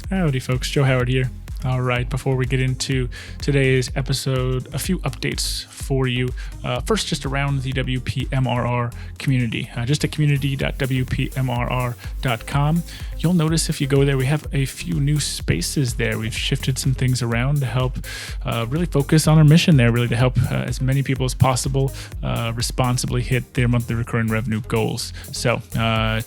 Howdy, folks. Joe Howard here. All right, before we get into today's episode, a few updates for you. First, just around the WPMRR community, just at community.wpmrr.com. You'll notice if you go there, we have a few new spaces there. We've shifted some things around to help really focus on our mission there, really to help as many people as possible responsibly hit their monthly recurring revenue goals. So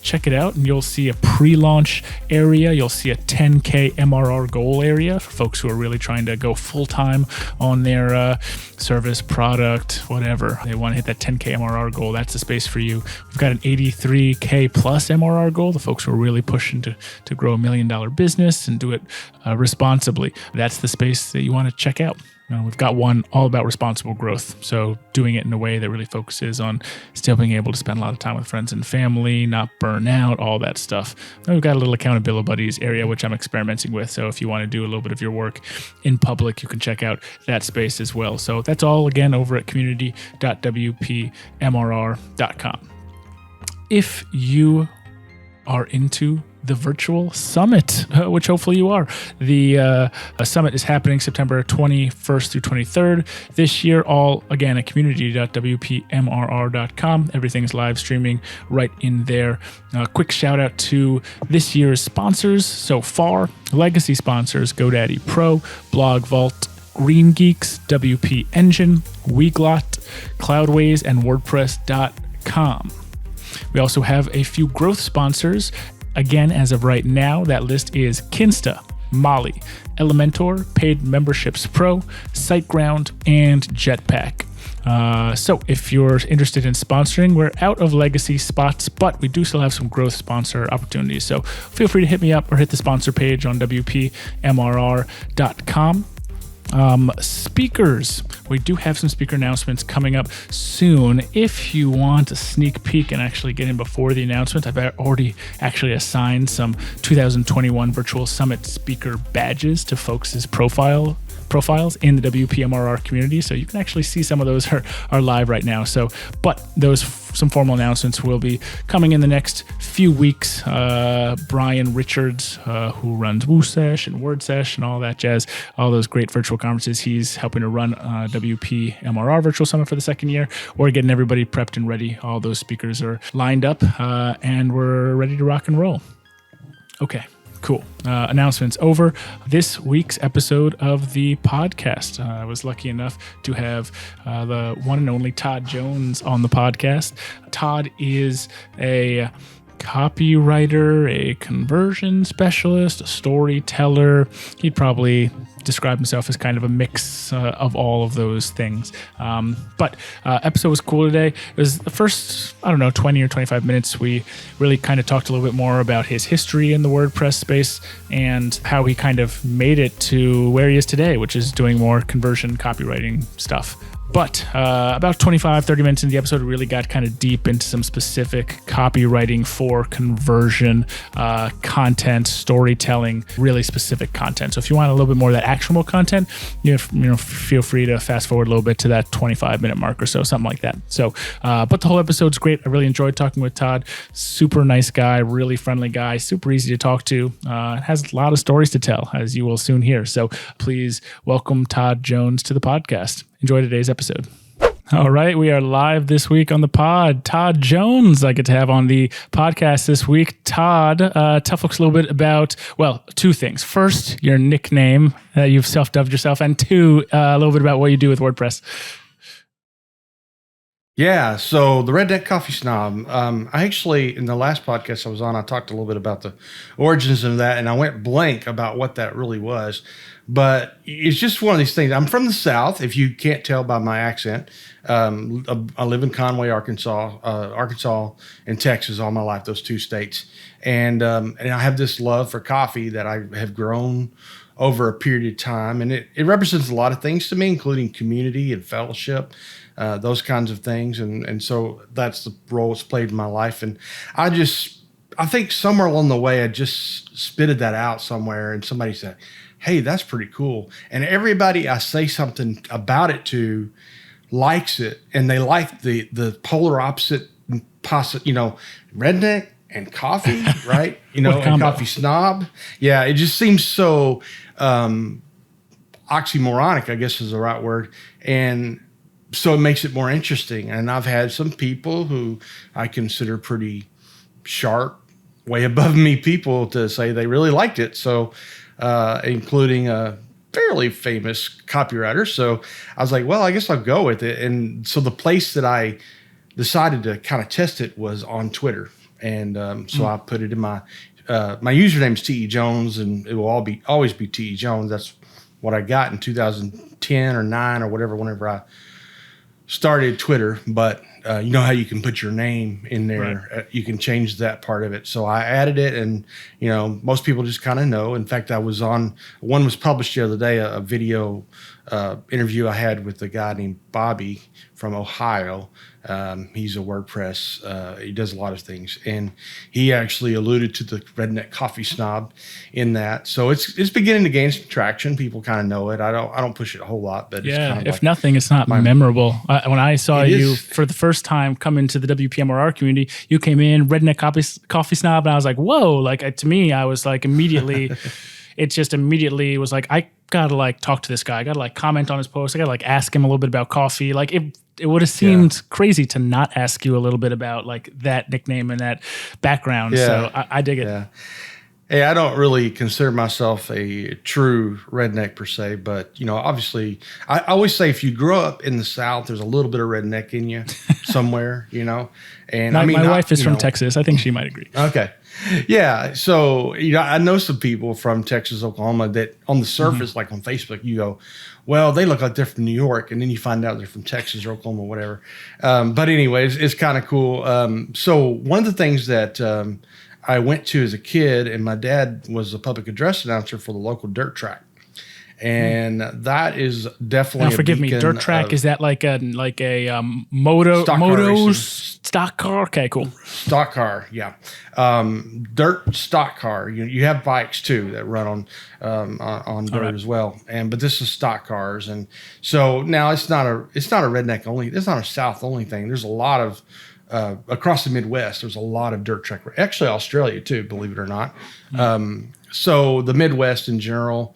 check it out, and you'll see a pre-launch area. You'll see a 10K MRR goal area for folks who are really trying to go full-time on their service, product, whatever. They want to hit that 10K MRR goal. That's the space for you. We've got an 83K plus MRR goal. The folks who are really pushing to grow $1 million business and do it responsibly. That's the space that you want to check out. We've got one all about responsible growth. So doing it in a way that really focuses on still being able to spend a lot of time with friends and family, not burn out, all that stuff. And we've got a little accountability buddies area, which I'm experimenting with. So if you want to do a little bit of your work in public, you can check out that space as well. So that's all, again, over at community.wpmrr.com. If you are into the virtual summit, which hopefully you are. The summit is happening September 21st through 23rd this year, all again at community.wpmrr.com. Everything's live streaming right in there. Quick shout out to this year's sponsors so far: legacy sponsors GoDaddy Pro, Blog Vault, Green Geeks, WP Engine, Weglot, Cloudways, and WordPress.com. We also have a few growth sponsors. Again, as of right now, that list is Kinsta, Molly, Elementor, Paid Memberships Pro, SiteGround, and Jetpack. So if you're interested in sponsoring, we're out of legacy spots, but we do still have some growth sponsor opportunities. So feel free to hit me up or hit the sponsor page on WPMRR.com. Speakers. We do have some speaker announcements coming up soon. If you want a sneak peek and actually get in before the announcement, I've already actually assigned some 2021 Virtual Summit speaker badges to folks' profiles in the WPMRR community. So you can actually see some of those are live right now. So, but some formal announcements will be coming in the next few weeks. Brian Richards, who runs WooSesh and WordSesh and all that jazz, all those great virtual conferences, he's helping to run WPMRR Virtual Summit for the second year. We're getting everybody prepped and ready. All those speakers are lined up, and we're ready to rock and roll. Okay. Cool. Announcements over. This week's episode of the podcast. I was lucky enough to have the one and only Todd Jones on the podcast. Todd is a copywriter, a conversion specialist, a storyteller. He'd probably describe himself as kind of a mix of all of those things. But episode was cool today. It was the first, 20 or 25 minutes. We really kind of talked a little bit more about his history in the WordPress space and how he kind of made it to where he is today, which is doing more conversion copywriting stuff. But about 25, 30 minutes into the episode, we really got kind of deep into some specific copywriting for conversion, content, storytelling, really specific content. So if you want a little bit more of that actionable content, feel free to fast forward a little bit to that 25-minute mark or so, something like that. So, but the whole episode's great. I really enjoyed talking with Todd. Super nice guy, really friendly guy, super easy to talk to. Has a lot of stories to tell, as you will soon hear. So please welcome Todd Jones to the podcast. Enjoy today's episode. All right, we are live this week on the pod. Todd Jones, I get to have on the podcast this week. Todd, tell folks a little bit about, two things. First, your nickname that you've self-dubbed yourself, and two, a little bit about what you do with WordPress. Yeah, so the Redneck Coffee Snob. I actually, in the last podcast I was on, I talked a little bit about the origins of that, and I went blank about what that really was. But it's just one of these things. I'm from the South, if you can't tell by my accent. I live in Conway, Arkansas, and Texas all my life, those two states. And I have this love for coffee that I have grown over a period of time. And it represents a lot of things to me, including community and fellowship, those kinds of things. And so that's the role it's played in my life. And I think somewhere along the way, I just spitted that out somewhere, and somebody said, hey, that's pretty cool. And everybody I say something about it to likes it, and they like the polar opposite, redneck, and coffee, right? You What know, and combo? coffee snob. Yeah, it just seems so oxymoronic, I guess is the right word. And so it makes it more interesting. And I've had some people who I consider pretty sharp, way above me people to say they really liked it. So, including a fairly famous copywriter. So I was like, well, I guess I'll go with it. And so the place that I decided to kind of test it was on Twitter. And so I put it in my username is T.E. Jones, and it will always be T.E. Jones. That's what I got in 2010 or 9 or whatever, whenever I started Twitter. But you know how you can put your name in there, right. You can change that part of it. So I added it, and you know, most people just kind of know. In fact, I was on one was published the other day, a video interview I had with a guy named Bobby from Ohio. He's a WordPress. He does a lot of things, and he actually alluded to the Redneck Coffee Snob in that. So it's beginning to gain some traction. People kind of know it. I don't push it a whole lot, but yeah, it's kind of if like nothing, it's not memorable. When I saw you for the first time come into the WPMRR community, you came in Redneck Coffee Snob, and I was like, whoa! Like to me, I was like immediately. It just immediately was like, I gotta like talk to this guy. I gotta like comment on his post. I gotta like ask him a little bit about coffee. Like it would have seemed crazy to not ask you a little bit about like that nickname and that background. Yeah. So I dig it. Yeah. Hey, I don't really consider myself a true redneck per se, but you know, obviously, I always say if you grow up in the South, there's a little bit of redneck in you somewhere, you know. And my wife is from Texas. I think she might agree. Okay, yeah. So you know, I know some people from Texas, Oklahoma that on the surface, like on Facebook, you go, well, they look like they're from New York, and then you find out they're from Texas or Oklahoma, whatever. But anyways, it's kind of cool. So one of the things that I went to as a kid, and my dad was a public address announcer for the local dirt track. And that is definitely. Now, forgive me. Dirt track, is that like a moto stock car? Okay, cool. Stock car, yeah. Dirt stock car. You have bikes too that run on dirt as well. But this is stock cars, and so now it's not a redneck only. It's not a South only thing. There's a lot of across the Midwest. There's a lot of dirt track. Actually, Australia too, believe it or not. So the Midwest in general.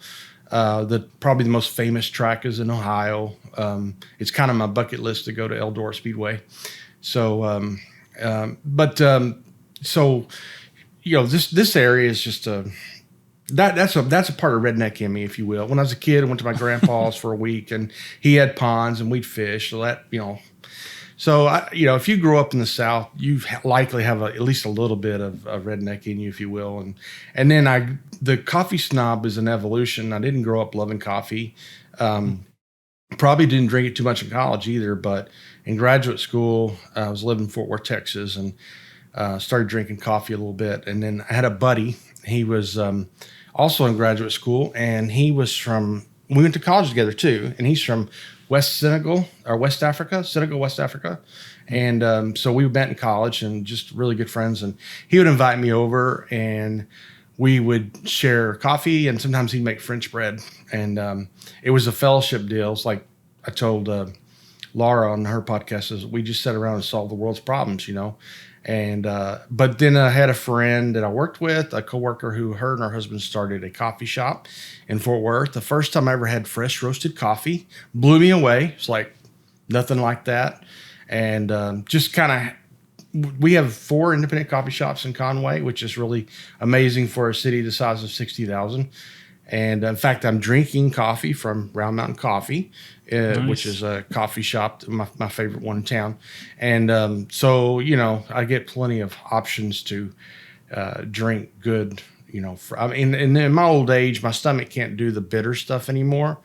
Probably the most famous track is in Ohio. It's kind of my bucket list to go to Eldora Speedway. So, so you know, this area is just that's a part of redneck in me, if you will. When I was a kid, I went to my grandpa's for a week, and he had ponds, and we'd fish. So that, you know. So, you know, if you grow up in the South, you likely have at least a little bit of redneck in you, if you will. And then the coffee snob is an evolution. I didn't grow up loving coffee. Probably didn't drink it too much in college either. But in graduate school, I was living in Fort Worth, Texas, and started drinking coffee a little bit. And then I had a buddy. He was also in graduate school, and we went to college together too. And he's from Senegal, West Africa. And so we met in college and just really good friends. And he would invite me over, and we would share coffee, and sometimes he'd make French bread. And it was a fellowship deal. It's like I told Laura on her podcast, is we just sat around and solved the world's problems, you know. And but then I had a friend that I worked with, a coworker who her and her husband started a coffee shop in Fort Worth. The first time I ever had fresh roasted coffee, blew me away. It's like nothing like that. And just kind of, we have 4 independent coffee shops in Conway, which is really amazing for a city the size of 60,000. And in fact, I'm drinking coffee from Round Mountain Coffee, nice. Which is a coffee shop, my favorite one in town. And so, you know, I get plenty of options to drink good, you know. In my old age, my stomach can't do the bitter stuff anymore.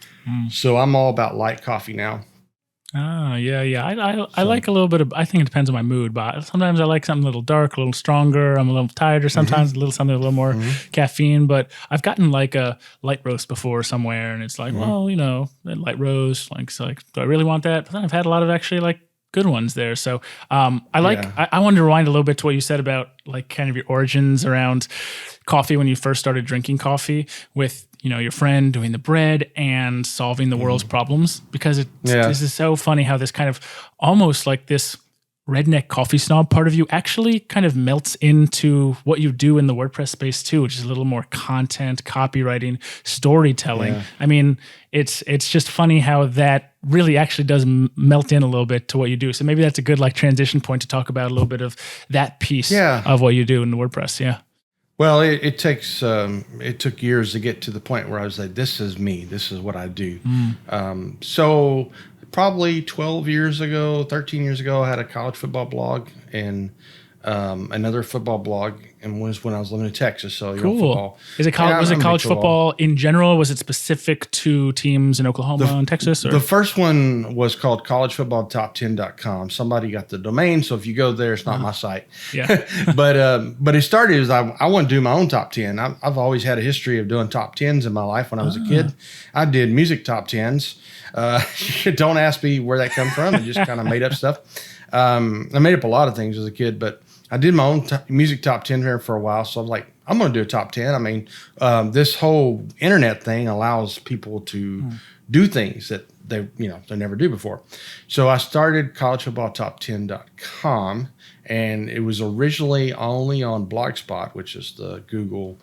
So I'm all about light coffee now. Oh, yeah. I like a little bit of, I think it depends on my mood, but sometimes I like something a little dark, a little stronger. I'm a little tired, or sometimes something a little more caffeine. But I've gotten like a light roast before somewhere, and it's like, well, you know, that light roast, like, so like, do I really want that? But then I've had a lot of actually like good ones there. So I wanted to rewind a little bit to what you said about like kind of your origins around coffee when you first started drinking coffee with, you know, your friend doing the bread and solving the world's problems, because this is so funny how this kind of almost like this Redneck Coffee Snob part of you actually kind of melts into what you do in the WordPress space too, which is a little more content, copywriting, storytelling. Yeah. I mean, it's just funny how that really actually does melt in a little bit to what you do. So maybe that's a good like transition point to talk about a little bit of that piece of what you do in the WordPress. Yeah. Well, it took years to get to the point where I was like, this is me. This is what I do. So probably 12 years ago, 13 years ago, I had a college football blog and another football blog, and was when I was living in Texas. So football. Was it college football in general? Was it specific to teams in Oklahoma and Texas? Or? The first one was called collegefootballtop10.com. Somebody got the domain, so if you go there, it's not my site. Yeah. but it started as I want to do my own top 10. I've always had a history of doing top 10s in my life. When I was a kid, I did music top 10s. Don't ask me where that come from. I just kind of made up stuff. I made up a lot of things as a kid, but I did my own music top 10 here for a while. So I'm like, I'm going to do a top 10. I mean, this whole internet thing allows people to do things that they never do before. So I started collegefootballtop10.com, and it was originally only on Blogspot, which is the Google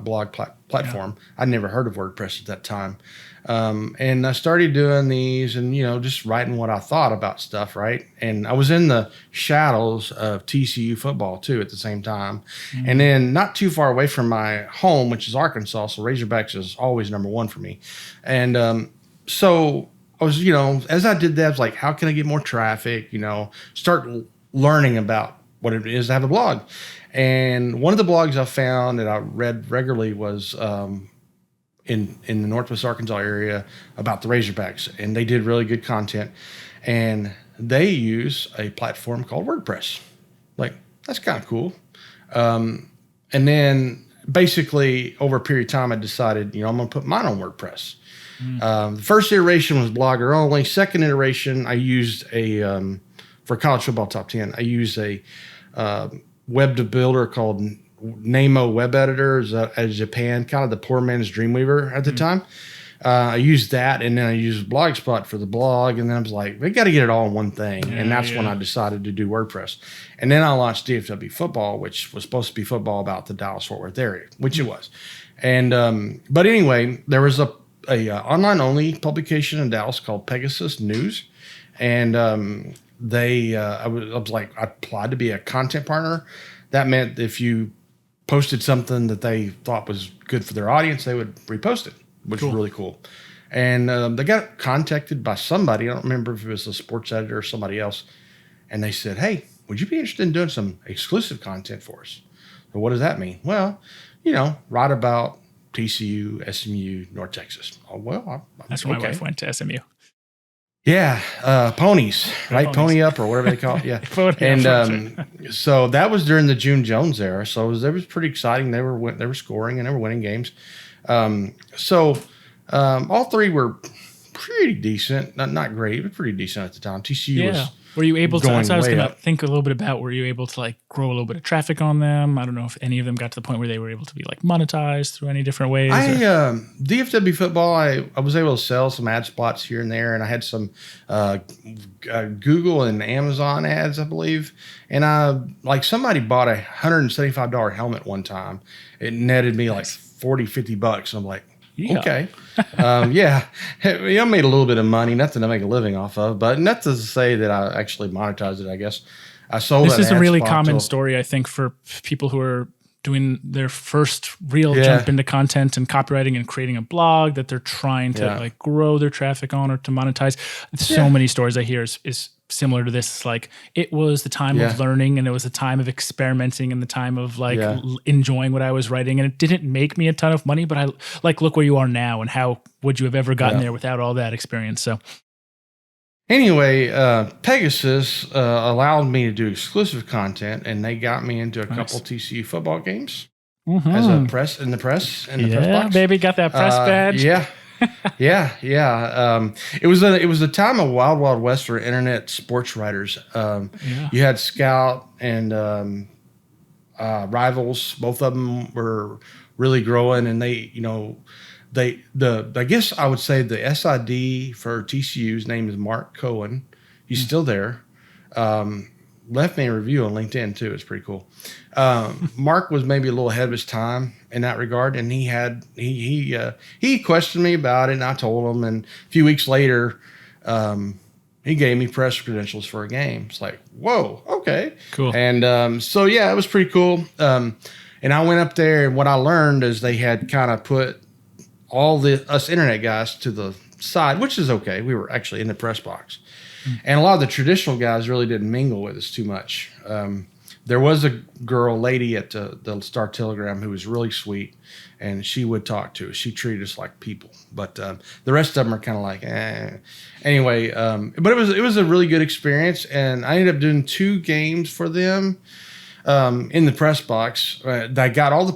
blog platform. I'd never heard of WordPress at that time. And I started doing these and, just writing what I thought about stuff, right? And I was in the shadows of TCU football, too, at the same time. And then not too far away from my home, which is Arkansas, so Razorbacks is always number one for me. And so I was, as I did that, I was like, how can I get more traffic, start learning about what it is to have a blog. And one of the blogs I found that I read regularly was in the Northwest Arkansas area about the Razorbacks, and they did really good content, and they use a platform called WordPress. Like, that's kind of cool. And then basically over a period of time, I decided, I'm going to put mine on WordPress. The first iteration was Blogger only. Second iteration, I used for College Football Top 10, I used a web builder called Namo Web Editor out of Japan, kind of the poor man's Dreamweaver at the time. I used that, and then I used Blogspot for the blog, and then I was like, we got to get it all in one thing. And that's when I decided to do WordPress. And then I launched DFW Football, which was supposed to be football about the Dallas-Fort Worth area, which it was. And but anyway, there was a online-only publication in Dallas called Pegasus News, and I was like, I applied to be a content partner. That meant if you posted something that they thought was good for their audience, they would repost it, which was really cool. And they got contacted by somebody. I don't remember if it was a sports editor or somebody else. And they said, hey, would you be interested in doing some exclusive content for us? So what does that mean? Well, write about TCU, SMU, North Texas. Oh, well, that's where my wife went to SMU. Yeah, ponies, right? Pony up or whatever they call it. Yeah, and so that was during the June Jones era. So it was pretty exciting. They were scoring and they were winning games. So all three were pretty decent, not great, but pretty decent at the time. TCU was. Were you able to? That's what I was going to think a little bit about. Were you able to like grow a little bit of traffic on them? I don't know if any of them got to the point where they were able to be like monetized through any different ways. DFW Football, I was able to sell some ad spots here and there, and I had some Google and Amazon ads, I believe. And somebody bought a $175 helmet one time. It netted me like $40-$50, and I'm like, okay. I made a little bit of money, nothing to make a living off of, but nothing to say that I actually monetized it, I guess. I sold it. This is a really common story, I think, for people who are doing their first real jump into content and copywriting and creating a blog that they're trying to like grow their traffic on or to monetize. So many stories I hear is similar to this. Like, it was the time of learning, and it was the time of experimenting, and the time of like enjoying what I was writing. And it didn't make me a ton of money, but I like, look where you are now, and how would you have ever gotten there without all that experience? So anyway, Pegasus allowed me to do exclusive content, and they got me into a couple TCU football games as a press in the press box. Baby, got that press badge. It was a time of wild west for internet sports writers. You had Scout and Rivals. Both of them were really growing, and I guess I would say the SID for TCU's name is Mark Cohen. He's still there. left me a review on LinkedIn too. It's pretty cool. Mark was maybe a little ahead of his time in that regard, and he questioned me about it, and I told him. And a few weeks later, he gave me press credentials for a game. It's like, whoa, okay, cool. And so yeah, it was pretty cool. And I went up there, and what I learned is they had kind of put all us internet guys to the side, which is okay. We were actually in the press box. And a lot of the traditional guys really didn't mingle with us too much. There was a lady at the Star Telegram who was really sweet, and she would talk to us. She treated us like people. But the rest of them are kind of like, eh. Anyway, but it was a really good experience, and I ended up doing 2 games for them in the press box. I got all the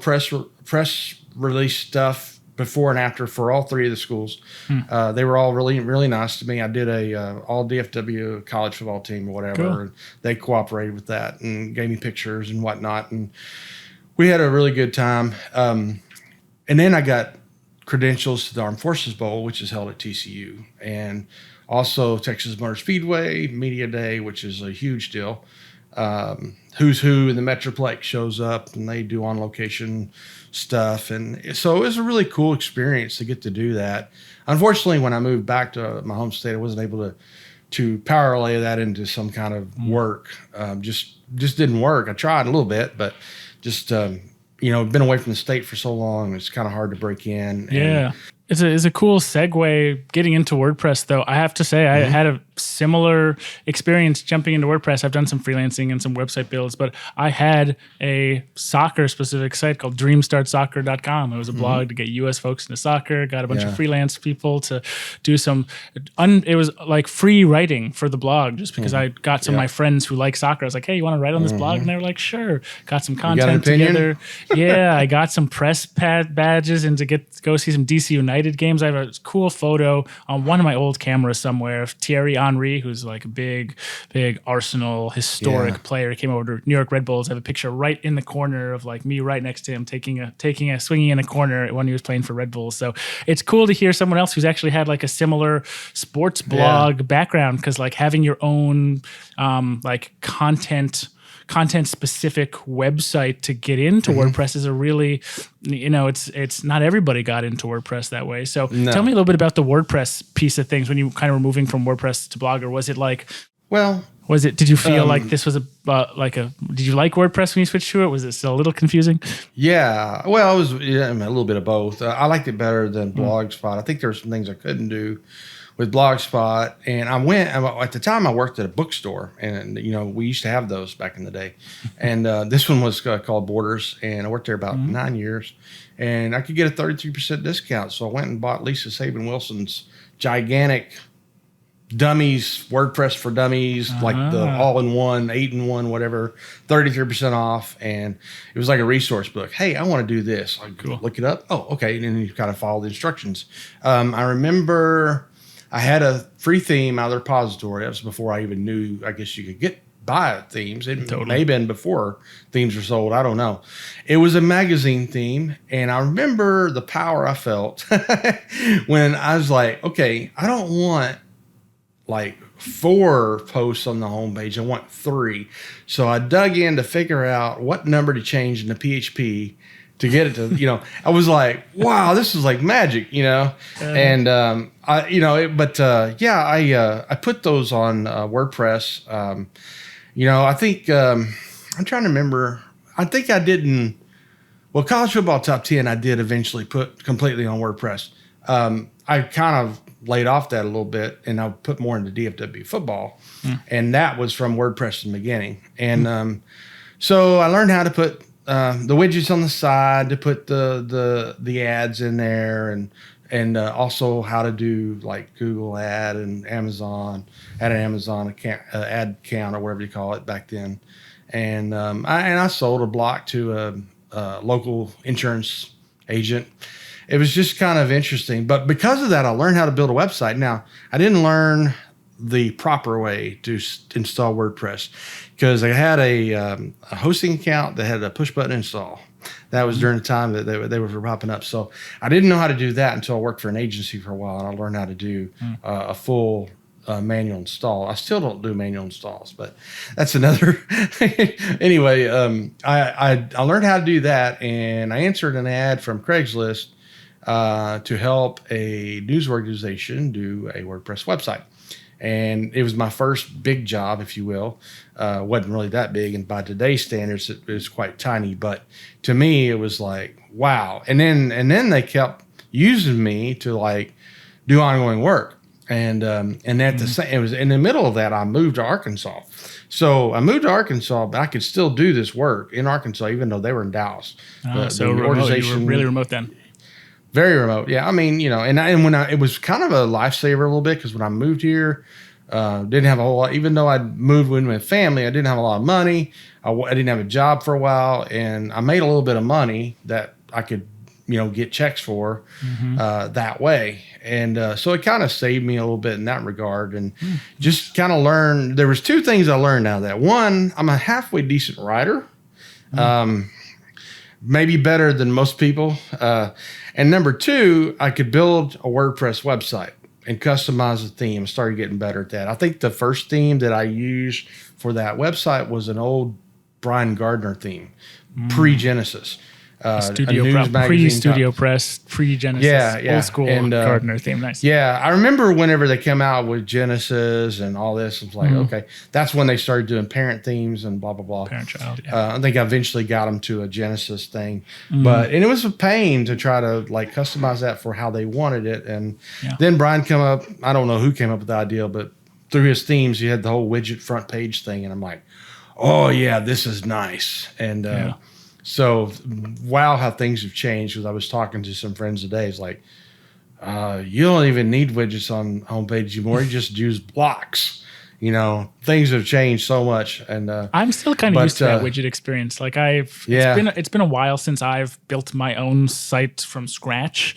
press release stuff before and after for all 3 of the schools. They were all really, really nice to me. I did a all DFW college football team or whatever. Cool. And they cooperated with that and gave me pictures and whatnot. And we had a really good time. And then I got credentials to the Armed Forces Bowl, which is held at TCU. And also Texas Motor Speedway, Media Day, which is a huge deal. Who's Who in the Metroplex shows up, and they do on location stuff. And so it was a really cool experience to get to do that. Unfortunately, when I moved back to my home state, I wasn't able to parlay that into some kind of work. Just didn't work. I tried a little bit, but just, been away from the state for so long, it's kind of hard to break in. Yeah. It's a cool segue getting into WordPress, though. I have to say, I had a similar experience jumping into WordPress. I've done some freelancing and some website builds, but I had a soccer-specific site called dreamstartsoccer.com. It was a blog to get U.S. folks into soccer, got a bunch of freelance people to do some... it was like free writing for the blog, just because I got some of my friends who like soccer. I was like, hey, you want to write on this blog? And they were like, sure. Got some content together. Yeah, I got some press badges and to go see some DC United games. I have a cool photo on one of my old cameras somewhere of Thierry Henry, who's like a big Arsenal historic player. He came over to New York Red Bulls. I have a picture right in the corner of like me right next to him, swinging in a corner when he was playing for Red Bulls. So it's cool to hear someone else who's actually had like a similar sports blog background, because like having your own like content specific website to get into WordPress is a really, it's not everybody got into WordPress that way. So tell me a little bit about the WordPress piece of things when you kind of were moving from WordPress to Blogger. Was it like, did you feel like this was did you like WordPress when you switched to it? Was it still a little confusing? Yeah. Well, it was a little bit of both. I liked it better than Blogspot. I think there were some things I couldn't do with Blogspot, and at the time I worked at a bookstore, and we used to have those back in the day, and this one was called Borders, and I worked there about 9 years, and I could get a 33% discount, so I went and bought Lisa Sabin Wilson's gigantic dummies, WordPress for dummies, like the all-in-one, 8-in-1, whatever, 33% off, and it was like a resource book. Hey, I want to do this. Look it up. Oh, okay, and then you kind of follow the instructions. I remember I had a free theme out of the repository. That was before I even knew, I guess you could buy themes. It may have been before themes were sold. I don't know. It was a magazine theme. And I remember the power I felt when I was like, okay, I don't want like 4 posts on the homepage. I want 3. So I dug in to figure out what number to change in the PHP to get it to, I was like, wow, this is like magic, and I put those on WordPress. I think, I'm trying to remember, I think I didn't, College Football Top 10, I did eventually put completely on WordPress. I kind of laid off that a little bit, and I put more into DFW football, and that was from WordPress in the beginning. And so I learned how to put the widgets on the side, to put the ads in there, and also how to do like Google ad and Amazon, had an Amazon account, ad count, or whatever you call it back then. And I sold a block to a local insurance agent. It was just kind of interesting. But because of that, I learned how to build a website. Now, I didn't learn the proper way to install WordPress, because I had a hosting account that had a push button install. That was during the time that they were popping up. So I didn't know how to do that until I worked for an agency for a while, and I learned how to do a full manual install. I still don't do manual installs, but that's another. Anyway, I learned how to do that, and I answered an ad from Craigslist to help a news organization do a WordPress website. And it was my first big job, if you will. Wasn't really that big, and by today's standards, it was quite tiny. But to me, it was like, wow. And then they kept using me to like do ongoing work. And at the same, it was in the middle of that, I moved to Arkansas. So I moved to Arkansas, but I could still do this work in Arkansas, even though they were in Dallas. So the organization, you were really remote then. Very remote, yeah. I mean, it was kind of a lifesaver a little bit, because when I moved here, didn't have a whole lot. Even though I moved with my family, I didn't have a lot of money. I didn't have a job for a while, and I made a little bit of money that I could, get checks for that way. And so it kind of saved me a little bit in that regard, and just kind of learned. There was two things I learned out of that. One, I'm a halfway decent writer. Maybe better than most people. And number two, I could build a WordPress website and customize the theme. I started getting better at that. I think the first theme that I used for that website was an old Brian Gardner theme, pre-Genesis. Pre-Studio Press, pre-Genesis, old school Gardner theme. Nice. Yeah, I remember whenever they came out with Genesis and all this, it was like, okay, that's when they started doing parent themes and blah, blah, blah. Parent-child, yeah. I think I eventually got them to a Genesis thing. And it was a pain to try to like customize that for how they wanted it. And then Brian came up, I don't know who came up with the idea, but through his themes, you had the whole widget front page thing. And I'm like, oh yeah, this is nice. And so, wow, how things have changed. Because I was talking to some friends today. It's like, you don't even need widgets on homepage anymore. You just use blocks. Things have changed so much. And I'm still kind of used to that widget experience. Like it's been a while since I've built my own site from scratch,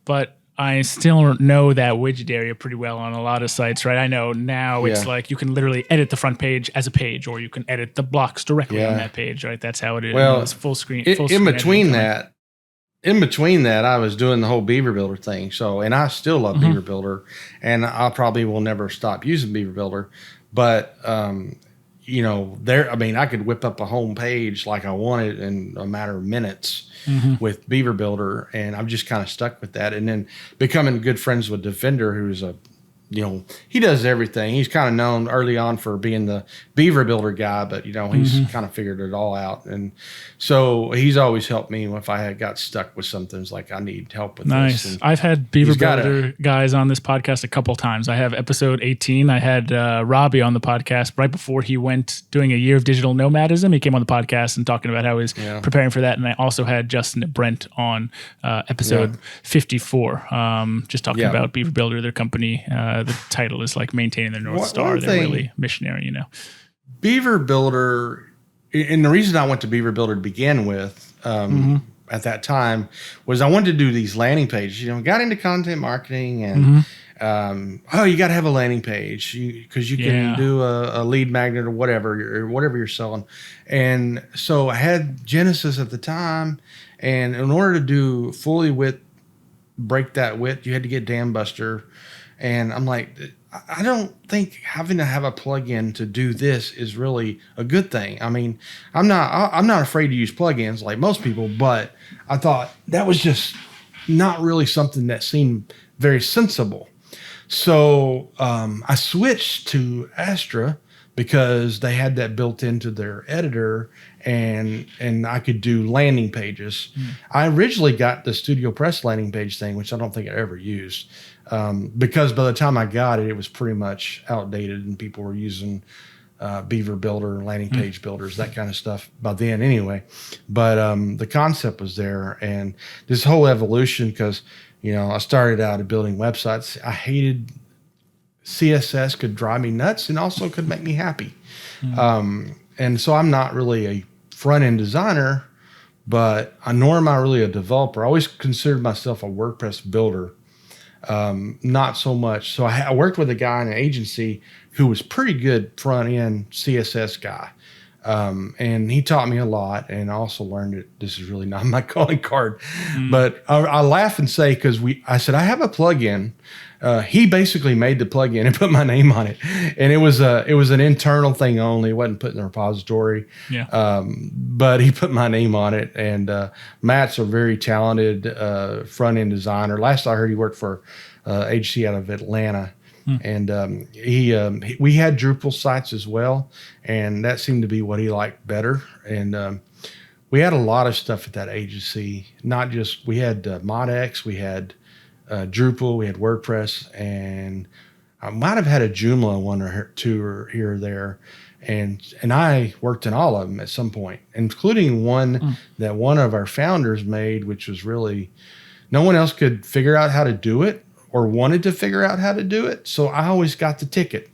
but I still know that widget area pretty well on a lot of sites, right? I know now it's like you can literally edit the front page as a page, or you can edit the blocks directly on that page, right? That's how it is. Well, it's full screen. In between that, I was doing the whole Beaver Builder thing. So, and I still love Beaver Builder, and I probably will never stop using Beaver Builder. But I could whip up a home page like I wanted in a matter of minutes with Beaver Builder, and I'm just kind of stuck with that. And then becoming good friends with Defender, who's he does everything. He's kind of known early on for being the Beaver Builder guy, but he's kind of figured it all out. And so he's always helped me if I had got stuck with something. It's like, I need help with this. Nice. I've had Beaver Builder guys on this podcast a couple times. I have episode 18. I had Robbie on the podcast right before he went doing a year of digital nomadism. He came on the podcast and talking about how he's preparing for that. And I also had Justin and Brent on episode 54, just talking about Beaver Builder, their company. The title is like maintaining their North Star. They're really missionary, Beaver Builder, and the reason I went to Beaver Builder to begin with at that time was I wanted to do these landing pages. Got into content marketing, and you got to have a landing page because you can do a lead magnet or whatever you're selling. And so I had Genesis at the time, and in order to do fully break that width, you had to get Dam Buster. And I'm like, I don't think having to have a plugin to do this is really a good thing. I mean, I'm not afraid to use plugins like most people, but I thought that was just not really something that seemed very sensible. So I switched to Astra because they had that built into their editor, and I could do landing pages. I originally got the Studio Press landing page thing, which I don't think I ever used. Because by the time I got it, it was pretty much outdated, and people were using Beaver Builder, landing page builders, that kind of stuff by then anyway. But the concept was there, and this whole evolution, because I started out at building websites. I hated CSS, could drive me nuts, and also could make me happy. And so I'm not really a front end designer, but nor am I really a developer. I always considered myself a WordPress builder. Not so much. So I worked with a guy in an agency who was pretty good front end CSS guy. And he taught me a lot, and I also learned that this is really not my calling card. But I laugh and say, because I said, I have a plugin. He basically made the plugin and put my name on it. And it was an internal thing only. It wasn't put in the repository. Yeah. But he put my name on it. And Matt's a very talented front-end designer. Last I heard, he worked for agency out of Atlanta. And we had Drupal sites as well, and that seemed to be what he liked better. And we had a lot of stuff at that agency. Not just, we had ModX, we had Drupal, we had WordPress, and I might have had a Joomla one or two or here or there. And I worked in all of them at some point, including one that one of our founders made, which was really, no one else could figure out how to do it or wanted to figure out how to do it. So I always got the ticket.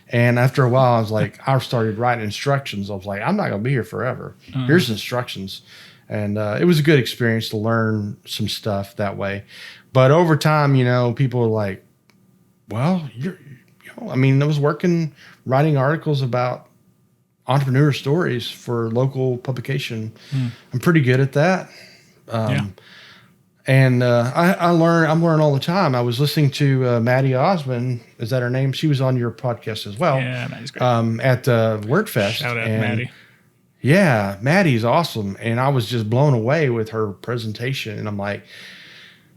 And after a while, I was like, I started writing instructions. I was like, I'm not going to be here forever. Here's instructions. And it was a good experience to learn some stuff that way. But over time, people were like, well, I was writing articles about entrepreneur stories for local publication. I'm pretty good at that. And I'm learning all the time. I was listening to Maddie Osmond. Is that her name? She was on your podcast as well. Yeah, Maddie's great. At WordFest. Shout out Maddie. Yeah, Maddie's awesome. And I was just blown away with her presentation. And I'm like,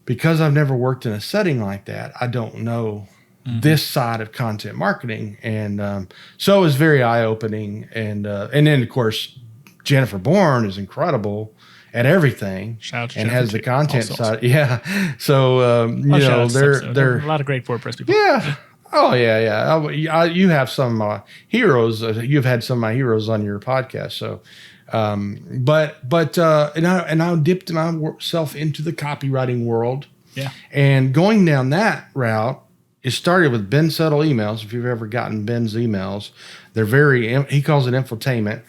because I've never worked in a setting like that, I don't know this side of content marketing. And so it was very eye-opening. And then, of course, Jennifer Bourne is incredible at everything, and has the content side. Yeah. So, they're a lot of great WordPress people. Yeah. Oh yeah. You have some heroes. You've had some of my heroes on your podcast. So, and I dipped myself into the copywriting world. Yeah. And going down that route, it started with Ben Settle emails. If you've ever gotten Ben's emails, they're he calls it infotainment.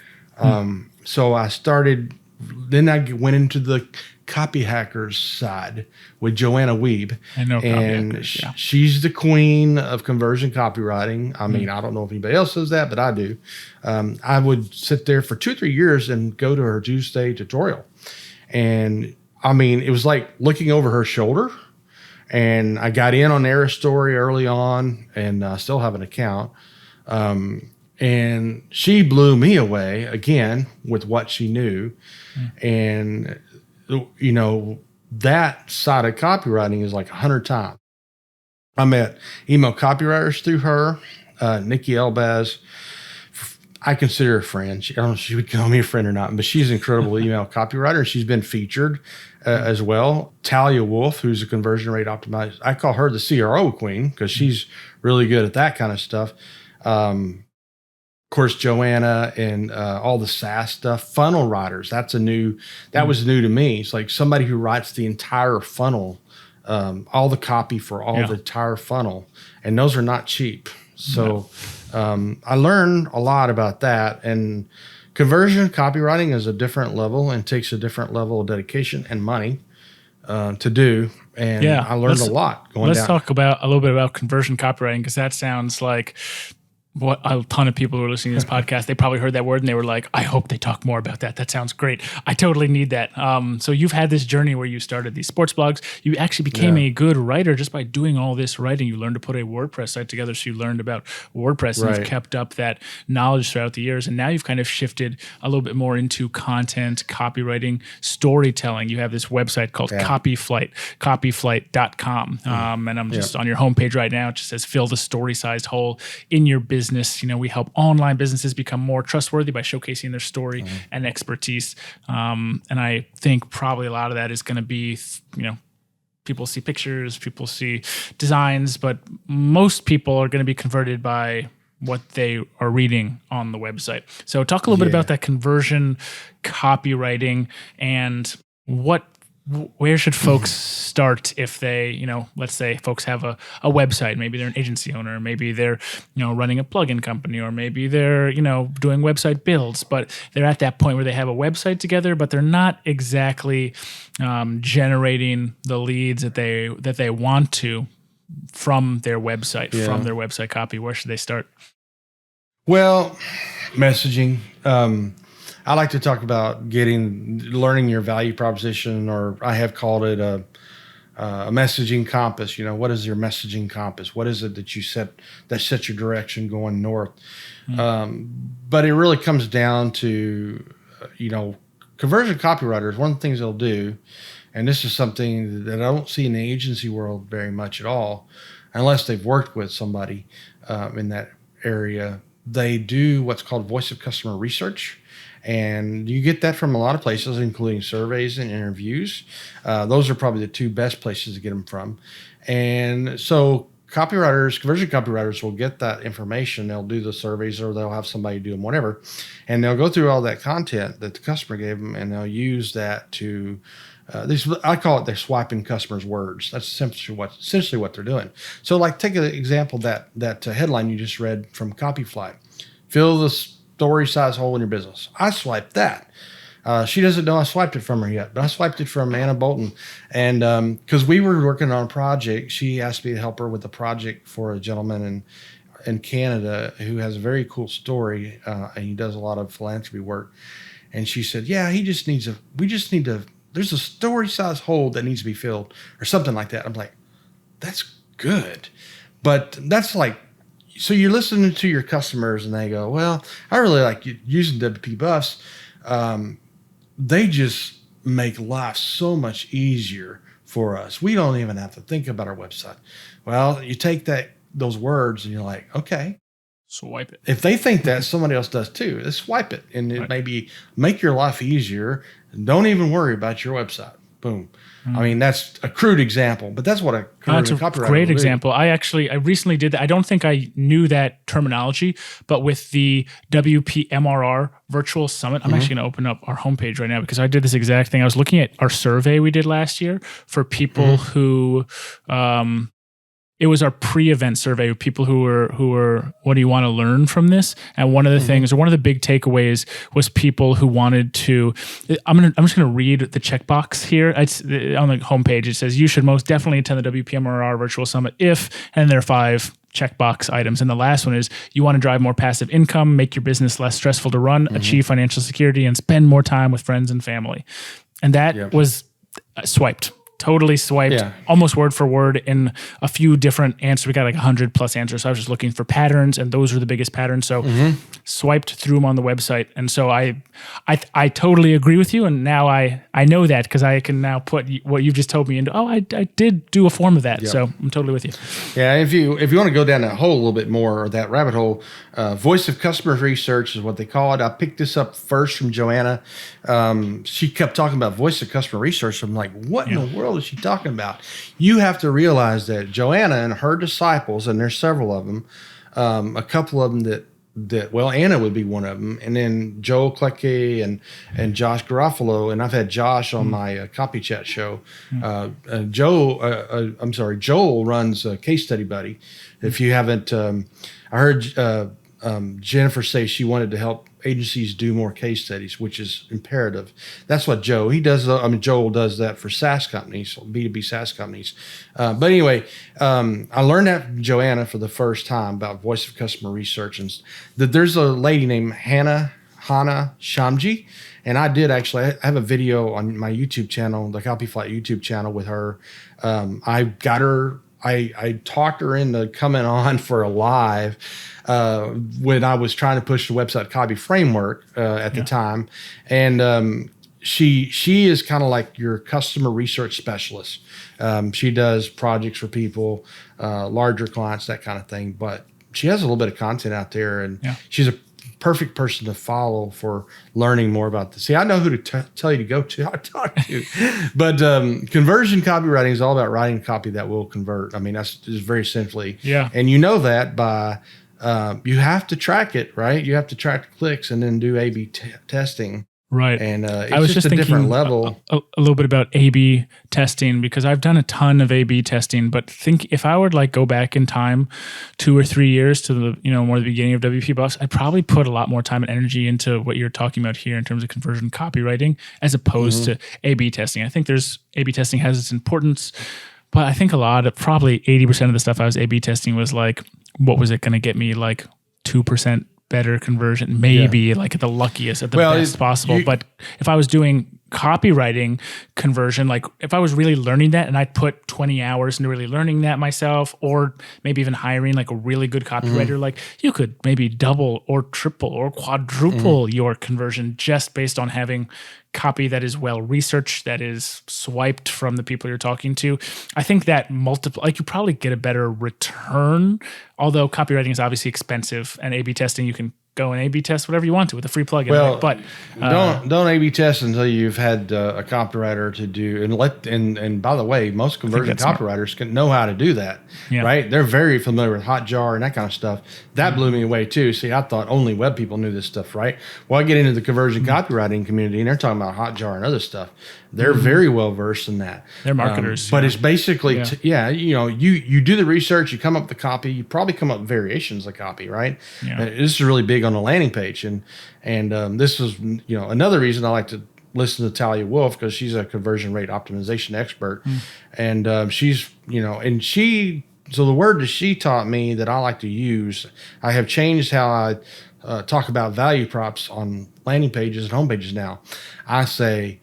So I started. Then I went into the copy hackers side with Joanna Wiebe. I know and she's the queen of conversion copywriting. I mean, I don't know if anybody else does that, but I do. I would sit there for 2 or 3 years and go to her Tuesday tutorial. And I mean, it was like looking over her shoulder. And I got in on Aristory early on, and I still have an account. And she blew me away again with what she knew. And, that side of copywriting is like 100 times. I met email copywriters through her, Nikki Elbaz. I consider her a friend. I don't know if she would call me a friend or not, but she's an incredible email copywriter. She's been featured as well. Talia Wolf, who's a conversion rate optimizer. I call her the CRO queen because she's really good at that kind of stuff. Of course, Joanna and all the SaaS stuff, funnel writers. That was new to me. It's like somebody who writes the entire funnel, all the copy for all the entire funnel, and those are not cheap. So I learned a lot about that. And conversion copywriting is a different level and takes a different level of dedication and money to do. And I learned a lot going down. Let's talk a little bit about conversion copywriting, because that sounds like what a ton of people who are listening to this podcast, they probably heard that word and they were like, I hope they talk more about that. That sounds great. I totally need that. So you've had this journey where you started these sports blogs. You actually became a good writer just by doing all this writing. You learned to put a WordPress site together. So you learned about WordPress and you've kept up that knowledge throughout the years. And now you've kind of shifted a little bit more into content, copywriting, storytelling. You have this website called Copyflight, copyflight.com. And I'm just on your homepage right now. It just says, fill the story-sized hole in your business. We help online businesses become more trustworthy by showcasing their story and expertise. And I think probably a lot of that is going to be, people see pictures, people see designs, but most people are going to be converted by what they are reading on the website. So talk a little bit about that conversion copywriting and where should folks start if they, let's say folks have a website, maybe they're an agency owner, maybe they're, running a plugin company, or maybe they're, doing website builds, but they're at that point where they have a website together, but they're not exactly generating the leads that they want to from their website, from their website copy. Where should they start? Well, Messaging. I like to talk about learning your value proposition, or I have called it a messaging compass. What is your messaging compass? What is it that sets your direction going north? But it really comes down to, conversion copywriters. One of the things they'll do, and this is something that I don't see in the agency world very much at all, unless they've worked with somebody in that area. They do what's called voice of customer research. And you get that from a lot of places, including surveys and interviews. Those are probably the two best places to get them from. And so conversion copywriters will get that information. They'll do the surveys, or they'll have somebody do them, whatever. And they'll go through all that content that the customer gave them, and they'll use that to, I call it they're swiping customers' words. That's essentially what they're doing. So like, take an example, that headline you just read from Copyflight. Fill the story size hole in your business. I swiped that. She doesn't know I swiped it from her yet, but I swiped it from Anna Bolton. And because we were working on a project, she asked me to help her with a project for a gentleman in Canada who has a very cool story, and he does a lot of philanthropy work. And she said, yeah, there's a story size hole that needs to be filled, or something like that. I'm like, that's good. But that's like, so you're listening to your customers and they go, well, I really like using WP Buffs. They just make life so much easier for us. We don't even have to think about our website. Well, you take those words and you're like, okay. Swipe it. If they think that, somebody else does too. Let's swipe it. And it maybe make your life easier. Don't even worry about your website. Boom. I mean, that's a crude example, but that's what a copywriter great example. I recently did that. I don't think I knew that terminology, but with the WPMRR virtual summit, I'm actually going to open up our homepage right now because I did this exact thing. I was looking at our survey we did last year for people who, it was our pre-event survey of people who were, what do you want to learn from this? And one of the things, or one of the big takeaways, was people who wanted to. I'm just gonna read the checkbox here. It's on the homepage. It says you should most definitely attend the WPMRR virtual summit if, and there are 5 checkbox items. And the last one is you want to drive more passive income, make your business less stressful to run, achieve financial security, and spend more time with friends and family. And that was swiped. Totally swiped, almost word for word in a few different answers. We got like 100 plus answers. So I was just looking for patterns, and those were the biggest patterns. So swiped through them on the website. And so I totally agree with you. And now I know that because I can now put what you've just told me into, I did do a form of that. Yep. So I'm totally with you. Yeah. If you want to go down that hole a little bit more, or that rabbit hole, voice of customer research is what they call it. I picked this up first from Joanna. She kept talking about voice of customer research. I'm like, what in the world is she talking about? You have to realize that Joanna and her disciples, and there's several of them, a couple of them that Anna would be one of them, and then Joel Klecke and Josh Garofalo, and I've had Josh on my Copy Chat show. Joel runs Case Study Buddy. If you haven't, I heard Jennifer say she wanted to help agencies do more case studies, which is imperative. That's what Joel does that for SaaS companies, B2B SaaS companies. But anyway, I learned that from Joanna for the first time about voice of customer research, and that there's a lady named Hannah Shamji. And I have a video on my YouTube channel, the Copyflight YouTube channel, with her. I talked her into coming on for a live when I was trying to push the website copy framework at the time. And she is kind of like your customer research specialist. She does projects for people, larger clients, that kind of thing. But she has a little bit of content out there, and she's a perfect person to follow for learning more about this. See, I know who to tell you to go to, I talk to. But conversion copywriting is all about writing copy that will convert. I mean, that's just very simply. Yeah. And you know that by, you have to track it, right? You have to track the clicks and then do A/B testing. Right. And I was just a different level. A little bit about A/B testing, because I've done a ton of A/B testing, but think if I would like go back in time 2 or 3 years to the, more the beginning of WP Buffs, I'd probably put a lot more time and energy into what you're talking about here in terms of conversion copywriting, as opposed to A/B testing. I think A/B testing has its importance, but I think probably 80% of the stuff I was A/B testing was like, what was it going to get me? Like 2% better conversion, maybe like at the luckiest, at the best possible. But if I was doing copywriting conversion, like if I was really learning that and I'd put 20 hours into really learning that myself, or maybe even hiring like a really good copywriter, like you could maybe double or triple or quadruple your conversion just based on having copy that is well researched, that is swiped from the people you're talking to. I think that you probably get a better return, although copywriting is obviously expensive, and A/B testing, you can go and A/B test whatever you want to with a free plugin. Well, but don't A/B test until you've had a copywriter to do and by the way, most conversion copywriters can know how to do that, right? They're very familiar with Hotjar and that kind of stuff. That blew me away too. See, I thought only web people knew this stuff, right? Well, I get into the conversion copywriting community and they're talking about Hotjar and other stuff. They're very well versed in that. They're marketers, but it's basically, you do the research, you come up with the copy, you probably come up with variations of copy, right? Yeah. This is really big on the landing page, and this is another reason I like to listen to Talia Wolf, because she's a conversion rate optimization expert, and so the word that she taught me that I like to use, I have changed how I talk about value props on landing pages and home pages now. I say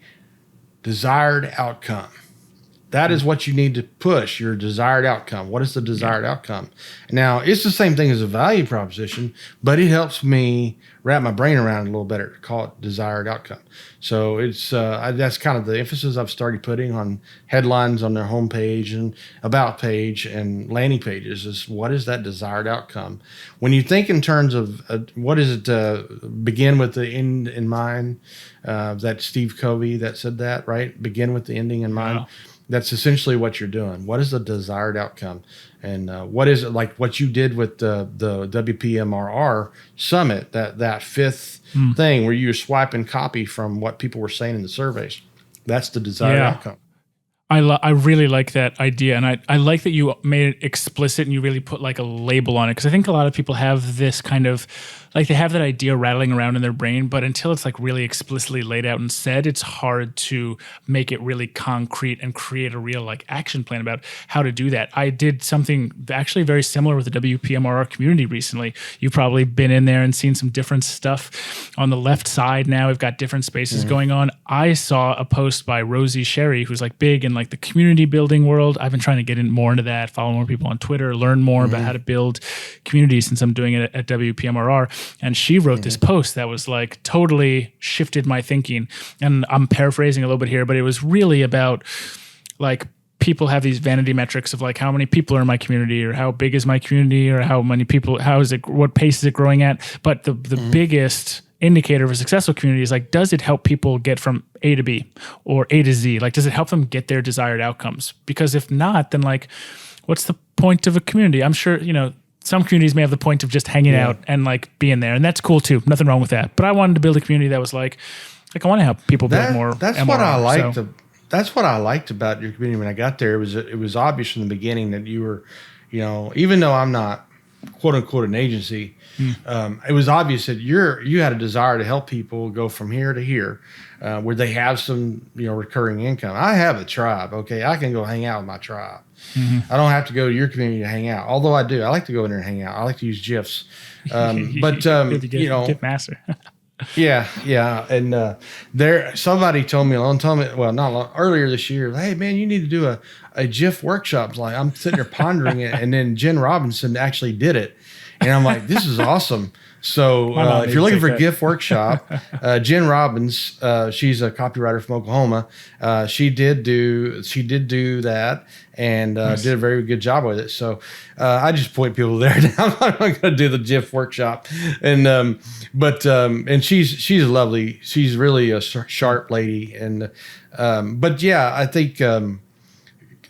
desired outcome. That is what you need to push, your desired outcome. What is the desired outcome? Now, it's the same thing as a value proposition, but it helps me wrap my brain around it a little better to call it desired outcome. So it's that's kind of the emphasis I've started putting on headlines on their homepage and about page and landing pages, is what is that desired outcome? When you think in terms of what is it, begin with the end in mind, that Steve Covey that said that, right? Begin with the ending in mind. Yeah. That's essentially what you're doing. What is the desired outcome? And what is it, like what you did with the WPMRR summit, that fifth thing where you were swiping copy from what people were saying in the surveys? That's the desired outcome. I really like that idea, and I like that you made it explicit and you really put like a label on it, because I think a lot of people have this kind of, like they have that idea rattling around in their brain, but until it's like really explicitly laid out and said, it's hard to make it really concrete and create a real like action plan about how to do that. I did something actually very similar with the WPMRR community recently. You've probably been in there and seen some different stuff. On the left side now, we've got different spaces going on. I saw a post by Rosie Sherry, who's like big in like the community building world. I've been trying to get in more into that, follow more people on Twitter, learn more about how to build communities since I'm doing it at WPMRR. And she wrote this post that was like totally shifted my thinking. And I'm paraphrasing a little bit here, but it was really about like people have these vanity metrics of like how many people are in my community, or how big is my community, or how many people, what pace is it growing at? But the biggest indicator of a successful community is like, does it help people get from A to B or A to Z? Like, does it help them get their desired outcomes? Because if not, then like, what's the point of a community? I'm sure, some communities may have the point of just hanging out and like being there, and that's cool too. Nothing wrong with that. But I wanted to build a community that was like I want to help people build more. That's MRR, what I liked. That's what I liked about your community when I got there. It was obvious from the beginning that you were, even though I'm not quote unquote an agency, it was obvious that you had a desire to help people go from here to here, where they have some recurring income. I have a tribe. Okay, I can go hang out with my tribe. I don't have to go to your community to hang out. Although I do, I like to go in there and hang out. I like to use GIFs. GIF master. yeah. And somebody told me earlier this year, hey man, you need to do a GIF workshop. Like, I'm sitting there pondering it, and then Jen Robinson actually did it, and I'm like, this is awesome. So if you're looking for a GIF workshop, Jen Robbins, she's a copywriter from Oklahoma. She did do that, and did a very good job with it. So I just point people there. Now I'm not going to do the GIF workshop, and she's lovely. She's really a sharp lady, and I think.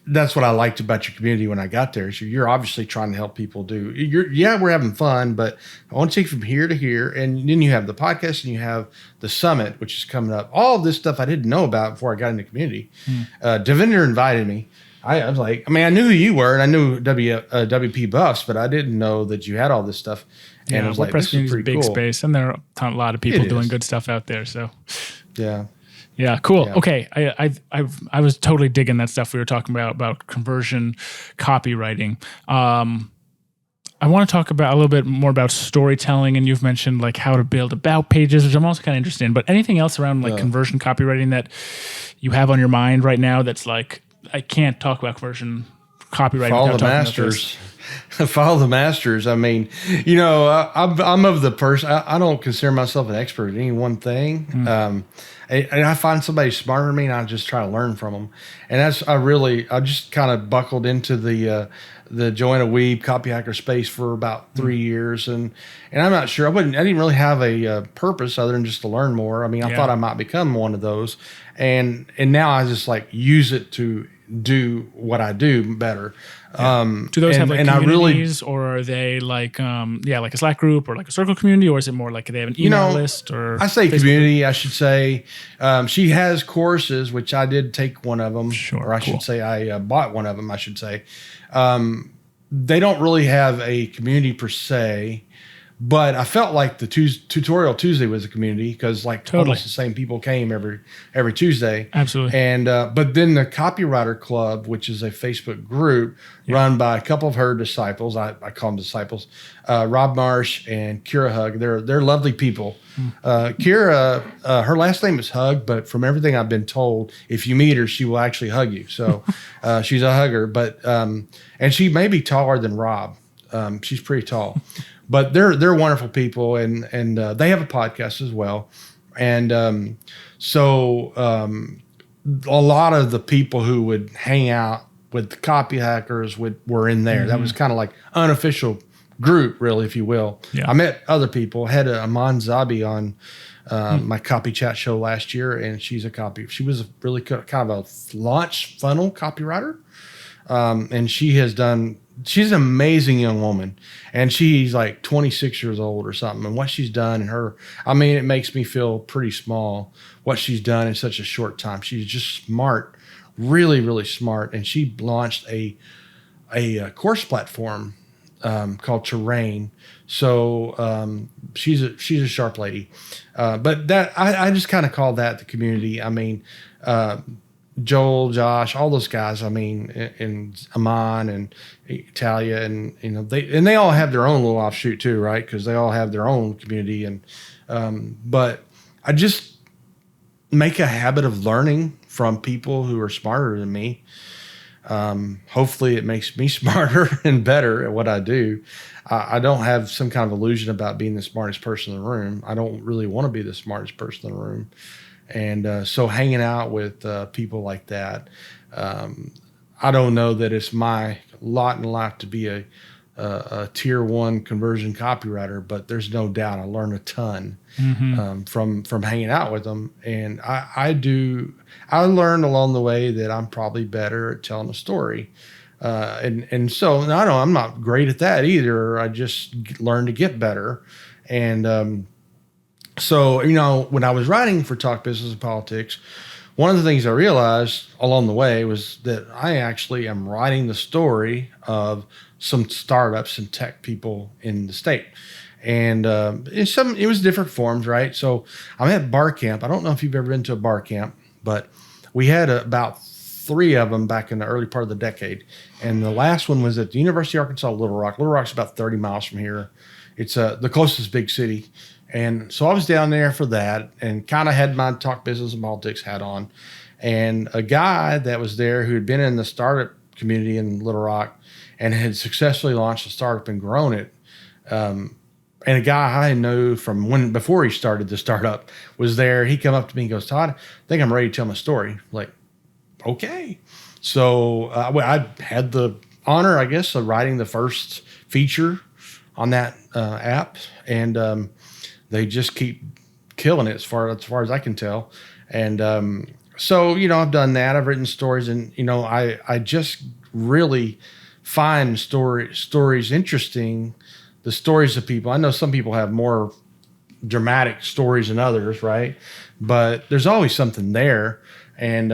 That's what I liked about your community when I got there. So you're obviously trying to help people do. We're having fun, but I want to take you from here to here, and then you have the podcast and you have the summit, which is coming up. All of this stuff I didn't know about before I got in the community. Devinder invited me. I was like, I knew who you were, and I knew WP Buffs, but I didn't know that you had all this stuff. And I was like, this is pretty big cool. Space, and there are a lot of people doing good stuff out there. So, yeah. Yeah, cool. Yeah. Okay, I was totally digging that stuff we were talking about conversion copywriting. I I want to talk about a little bit more about storytelling, and you've mentioned like how to build about pages, which I'm also kind of interested in. But anything else around like conversion copywriting that you have on your mind right now that's like, I can't talk about conversion copywriting Follow without the talking masters. Follow the masters. I mean, you know, I'm of the person. I don't consider myself an expert in any one thing. And I find somebody smarter than me, and I just try to learn from them. And I just kind of buckled into the Joanna Weeb copy hacker space for about 3 years, and I'm not sure. I didn't really have a purpose other than just to learn more. I mean, I thought I might become one of those, and now I just like use it to do what I do better. Do those have like communities, or are they like like a Slack group or like a circle community, or is it more like they have an email list? Or I say Facebook community, group? I should say. She has courses, which I did take one of them, or I should say I bought one of them. I should say they don't really have a community per se. But I felt like the Tutorial Tuesday was a community because like almost the same people came every Tuesday. Absolutely. And but then the Copywriter Club, which is a Facebook group run by a couple of her disciples, I call them disciples, Rob Marsh and Kira Hug. They're lovely people. Kira, her last name is Hug, but from everything I've been told, if you meet her, she will actually hug you. So she's a hugger. But and she may be taller than Rob. She's pretty tall. But they're wonderful people, and they have a podcast as well, and so a lot of the people who would hang out with the copy hackers were in there. That was kind of like unofficial group, really, if you will. I met other people. I had Aman Zabi on my copy chat show last year, and she was a really kind of a launch funnel copywriter, and she's an amazing young woman, and she's like 26 years old or something. And what she's done it makes me feel pretty small what she's done in such a short time. She's just smart, really, really smart. And she launched a course platform called Terrain. So she's a sharp lady. But that I just kind of call that the community. I mean, Joel, Josh, all those guys. I mean, and Aman and Talia, and they all have their own little offshoot too, right? Because they all have their own community. And but I just make a habit of learning from people who are smarter than me. Hopefully, it makes me smarter and better at what I do. I don't have some kind of illusion about being the smartest person in the room. I don't really want to be the smartest person in the room. And so hanging out with people like that, I don't know that it's my lot in life to be a tier one conversion copywriter, but there's no doubt I learned a ton from hanging out with them. And I learned along the way that I'm probably better at telling a story. And so I'm not great at that either. I just learned to get better. And so, when I was writing for Talk Business and Politics, one of the things I realized along the way was that I actually am writing the story of some startups and tech people in the state. And it was different forms, right? So I'm at Barcamp. I don't know if you've ever been to a Barcamp, but we had about 3 of them back in the early part of the decade. And the last one was at the University of Arkansas, Little Rock. Little Rock's about 30 miles from here. It's the closest big city. And so I was down there for that and kind of had my Talk Business and Politics hat on. And a guy that was there who had been in the startup community in Little Rock and had successfully launched a startup and grown it. And a guy I know from before he started the startup was there. He came up to me and goes, "Todd, I think I'm ready to tell my story." I'm like, okay. So I had the honor, I guess, of writing the first feature on that app. And they just keep killing it as far as I can tell. And so, I've done that. I've written stories, and, I just really find stories interesting, the stories of people. I know some people have more dramatic stories than others, right? But there's always something there. And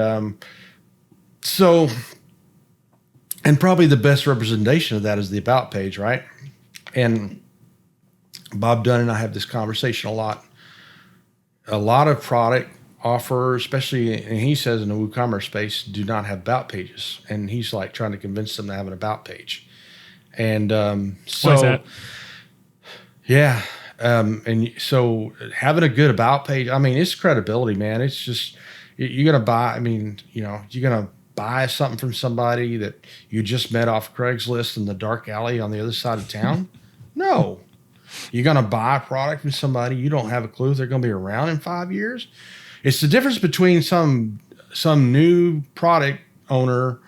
and probably the best representation of that is the About page, right? And Bob Dunn and I have this conversation a lot. A lot of product offerers, especially, and he says in the WooCommerce space, do not have About pages. And he's like trying to convince them to have an About page. And Why is that? Yeah. And so having a good about page, I mean, it's credibility, man. It's just, you're going to buy, I mean, you're going to buy something from somebody that you just met off Craigslist in the dark alley on the other side of town. No. You're going to buy a product from somebody you don't have a clue if they're going to be around in 5 years. It's the difference between some new product owner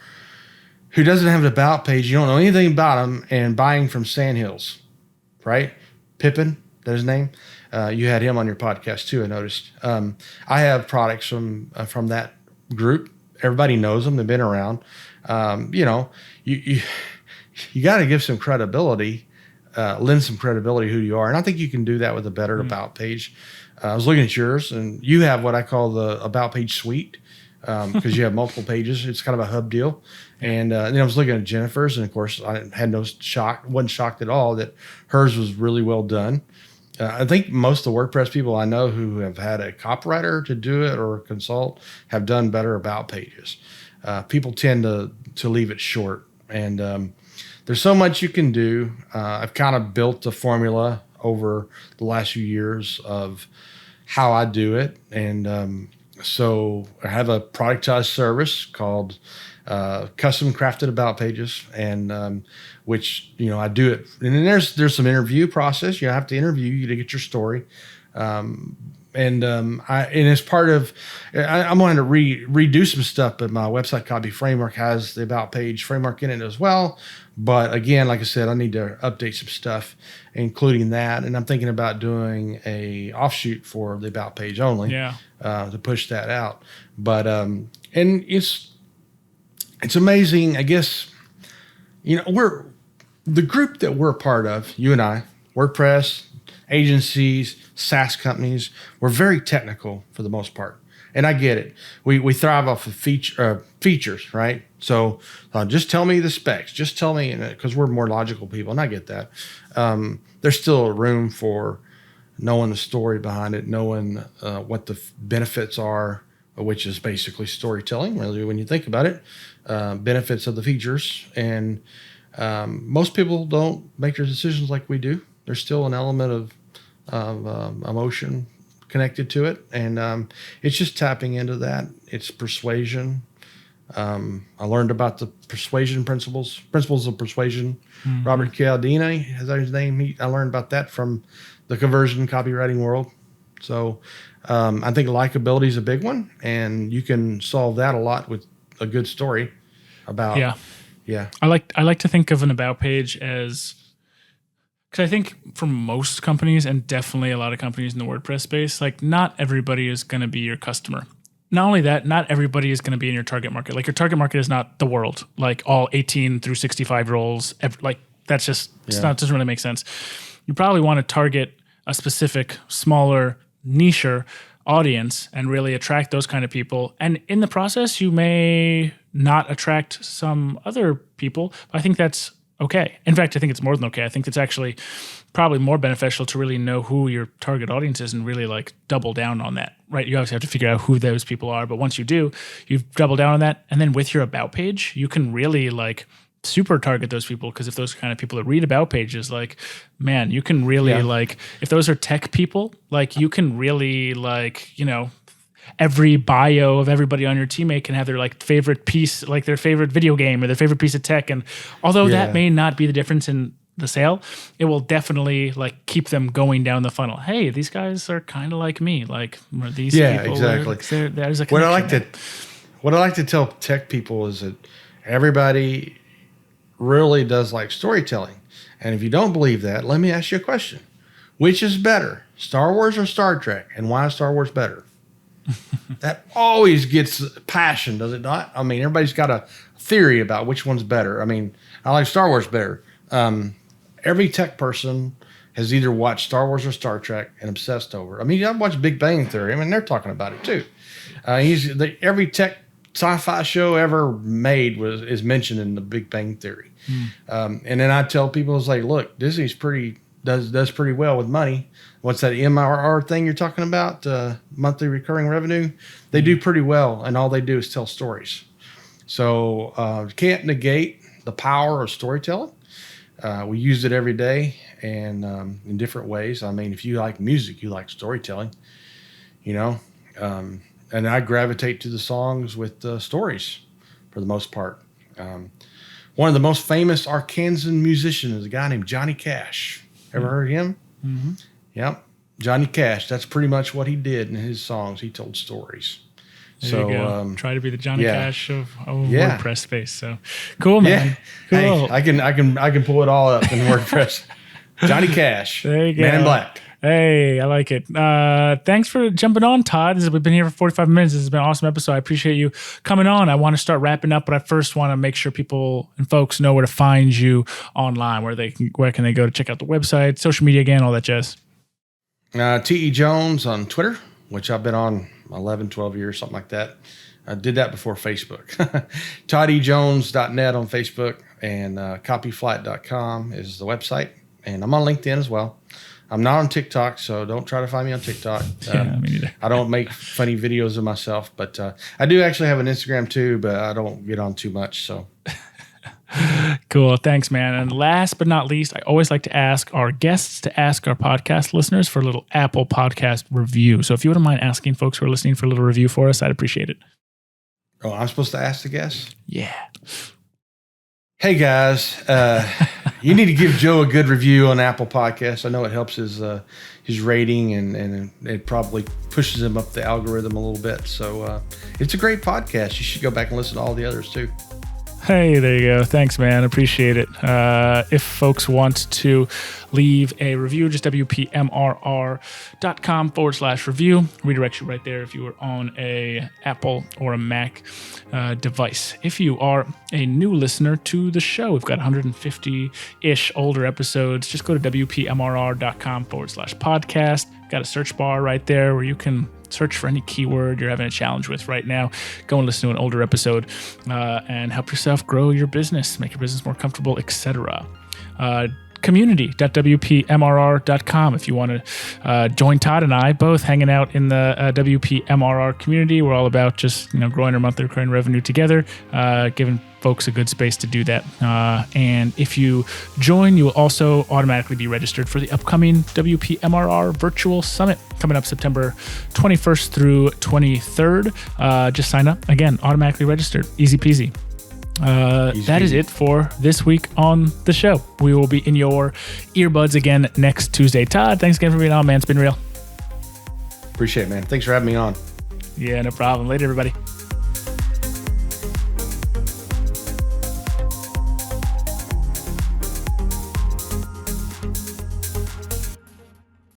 who doesn't have an about page, you don't know anything about them, and buying from Sandhills, right? Pippin, that's his name. You had him on your podcast too, I noticed. I have products from that group. Everybody knows them. They've been around. You got to give some credibility, lend some credibility who you are. And I think you can do that with a better about page. I was looking at yours, and you have what I call the about page suite because you have multiple pages. It's kind of a hub deal. And then I was looking at Jennifer's, and of course, I had wasn't shocked at all that hers was really well done. I think most of the WordPress people I know who have had a copywriter to do it or consult have done better about pages. People tend to leave it short, and there's so much you can do. I've kind of built a formula over the last few years of how I do it, and so I have a productized service called custom crafted about pages, and which I do it, and then there's some interview process. You have to interview you to get your story, and as part of, I'm going to redo some stuff, but my website copy framework has the about page framework in it as well. But again, like I said, I need to update some stuff, including that, and I'm thinking about doing a offshoot for the about page only, to push that out. But and it's amazing, I guess. We're the group that we're a part of, you and I, WordPress, agencies, SaaS companies, we're very technical for the most part. And I get it. We thrive off of features, right? So just tell me the specs. Just tell me, because we're more logical people, and I get that. There's still room for knowing the story behind it, knowing what the benefits are, which is basically storytelling, really, when you think about it. Benefits of the features. And most people don't make their decisions like we do. There's still an element of emotion connected to it, and it's just tapping into that. It's persuasion. I learned about the persuasion principles of persuasion. Mm-hmm. Robert Cialdini, is that his name? I learned about that from the conversion copywriting world. So I think likability is a big one, and you can solve that a lot with a good story about. Yeah. I like to think of an about page as, because I think for most companies, and definitely a lot of companies in the WordPress space, like not everybody is going to be your customer. Not only that, not everybody is going to be in your target market. Like your target market is not the world, like all 18 through 65 year olds. Like that's just, doesn't really make sense. You probably want to target a specific, smaller, niche audience and really attract those kind of people. And in the process, you may not attract some other people, but I think that's okay. In fact, I think it's more than okay. I think it's actually probably more beneficial to really know who your target audience is and really like double down on that, right? You obviously have to figure out who those people are, but once you do, you've doubled down on that. And then with your about page, you can really like super target those people, because if those kind of people that read about pages, like, man, you can really like, if those are tech people, like you can really like, every bio of everybody on your teammate can have their like favorite piece, like their favorite video game or their favorite piece of tech. And although that may not be the difference in the sale, it will definitely like keep them going down the funnel. Hey, these guys are kind of like me. Like these people. Exactly. There's a connection. What I like to tell tech people is that everybody really does like storytelling. And if you don't believe that, let me ask you a question. Which is better, Star Wars or Star Trek? And why is Star Wars better? That always gets passion, does it not? I mean, everybody's got a theory about which one's better. I mean, I like Star Wars better. Every tech person has either watched Star Wars or Star Trek and obsessed over it. I mean, I've watched Big Bang Theory. I mean, they're talking about it too. Every tech sci-fi show ever made is mentioned in the Big Bang Theory. And then I tell people, it's like, look, Disney's does pretty well with money. What's that MRR thing you're talking about? Monthly recurring revenue. They do pretty well, and all they do is tell stories. So can't negate the power of storytelling. We use it every day and in different ways. I mean, if you like music, you like storytelling, and I gravitate to the songs with stories for the most part. One of the most famous Arkansan musicians is a guy named Johnny Cash. Ever heard of him? Mm-hmm. Yep. Johnny Cash. That's pretty much what he did in his songs. He told stories. There you go. Try to be the Johnny Cash of Yeah. WordPress space. So cool, man. Yeah. Cool. Hey, I can pull it all up in WordPress. Johnny Cash. There you go. Man in Black. Hey, I like it. Thanks for jumping on, Todd. We've been here for 45 minutes. This has been an awesome episode. I appreciate you coming on. I want to start wrapping up, but I first want to make sure people and folks know where to find you online, where can they go to check out the website, social media again, all that jazz. T.E. Jones on Twitter, which I've been on 11, 12 years, something like that. I did that before Facebook. ToddEJones.net on Facebook, and copyflight.com is the website. And I'm on LinkedIn as well. I'm not on TikTok, so don't try to find me on TikTok. Yeah, me neither. I don't make funny videos of myself, but I do actually have an Instagram too, but I don't get on too much. So cool. Thanks, man. And last but not least, I always like to ask our guests to ask our podcast listeners for a little Apple Podcast review. So if you wouldn't mind asking folks who are listening for a little review for us, I'd appreciate it. Oh, I'm supposed to ask the guests? Yeah. Hey guys, you need to give Joe a good review on Apple Podcasts. I know it helps his rating and it probably pushes him up the algorithm a little bit. So it's a great podcast. You should go back and listen to all the others too. Hey, there you go. Thanks, man. Appreciate it. If folks want to leave a review, just wpmrr.com/review. Redirects you right there if you are on a Apple or a Mac device. If you are a new listener to the show, we've got 150-ish older episodes. Just go to wpmrr.com/podcast. Got a search bar right there where you can search for any keyword you're having a challenge with right now. Go and listen to an older episode and help yourself grow your business, make your business more comfortable, etc. Community.wpmrr.com if you want to join Todd and I both hanging out in the WPMRR community. We're all about just growing our monthly recurring revenue together, giving folks a good space to do that. And if you join, you will also automatically be registered for the upcoming WPMRR Virtual Summit coming up September 21st through 23rd. Just sign up. Again, automatically registered. Easy peasy. That is it for this week on the show. We will be in your earbuds again next Tuesday. Todd, thanks again for being on, man. It's been real. Appreciate it, man. Thanks for having me on. Yeah, no problem. Later, everybody.